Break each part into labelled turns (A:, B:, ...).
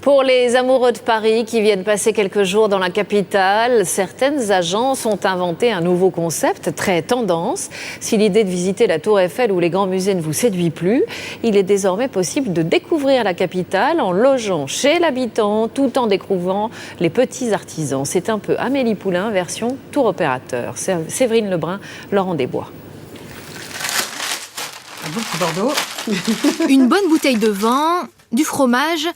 A: Pour les amoureux de Paris qui viennent passer quelques jours dans la capitale, certaines agences ont inventé un nouveau concept très tendance. Si l'idée de visiter la Tour Eiffel ou les grands musées ne vous séduit plus, il est désormais possible de découvrir la capitale en logeant chez l'habitant tout en découvrant les petits artisans. C'est un peu Amélie Poulain version tour opérateur. Séverine Lebrun, Laurent Desbois.
B: Un bon petit Bordeaux.
C: Une bonne bouteille de vin, du fromage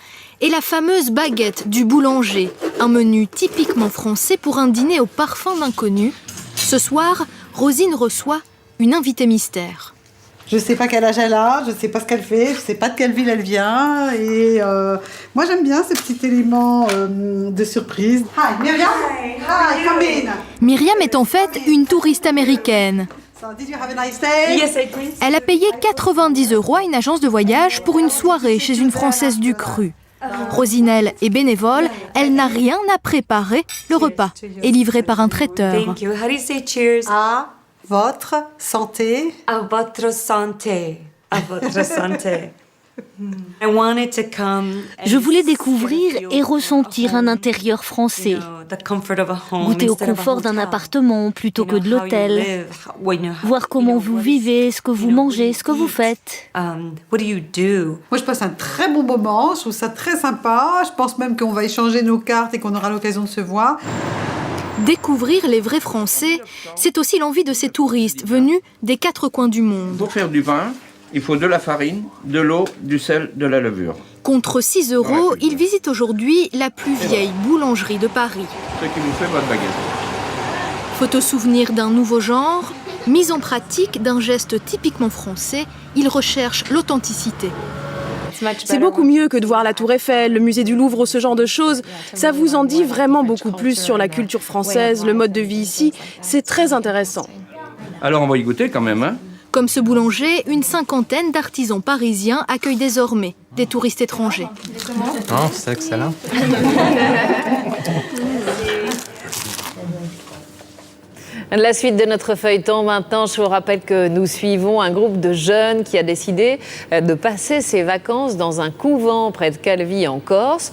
C: et la fameuse baguette du boulanger. Un menu typiquement français pour un dîner au parfum d'inconnu. Ce soir, Rosine reçoit une invitée mystère.
B: Je ne sais pas quel âge elle a, je ne sais pas ce qu'elle fait, je ne sais pas de quelle ville elle vient. Et moi, j'aime bien ces petits éléments de surprise. Hi, Myriam. Hi, come in.
C: Myriam est en fait une touriste américaine.
B: So, did you have a nice day?
D: Yes, I did.
C: Elle a payé 90 € à une agence de voyage pour une soirée chez une Française du Cru. Rosinelle est bénévole, elle n'a rien à préparer. Le repas est livré par un traiteur.
D: Thank you. How do you say cheers?
B: À votre santé.
D: A votre santé. A votre santé. I wanted to come and
E: Je voulais découvrir et ressentir un intérieur
D: you
E: français.
D: know, the comfort of a home
E: Goûter au
D: instead of a
E: confort d'un
D: hotel.
E: appartement plutôt que de
D: You know, how you
E: l'hôtel.
D: live,
E: Voir comment vous vivez, ce que vous mangez, ce que vous faites.
D: What do you do?
B: Moi, je passe un très bon moment, je trouve ça très sympa. Je pense même qu'on va échanger nos cartes et qu'on aura l'occasion de se voir.
C: Découvrir les vrais Français, c'est aussi l'envie de ces touristes venus des quatre coins du monde.
F: Pour faire du vin, il faut de la farine, de l'eau, du sel, de la levure.
C: Contre 6 €, ils visitent aujourd'hui la plus vieille boulangerie de Paris.
F: Ce qui vous fait votre baguette.
C: Photo-souvenir d'un nouveau genre, mise en pratique d'un geste typiquement français, ils recherchent l'authenticité.
G: C'est beaucoup mieux que de voir la Tour Eiffel, le musée du Louvre ou ce genre de choses. Ça vous en dit vraiment beaucoup plus sur la culture française, le mode de vie ici. C'est très intéressant.
F: Alors on va y goûter quand même, hein?
C: Comme ce boulanger, une cinquantaine d'artisans parisiens accueillent désormais des touristes étrangers.
H: Oh, c'est excellent.
A: La suite de notre feuilleton maintenant, je vous rappelle que nous suivons un groupe de jeunes qui a décidé de passer ses vacances dans un couvent près de Calvi en Corse.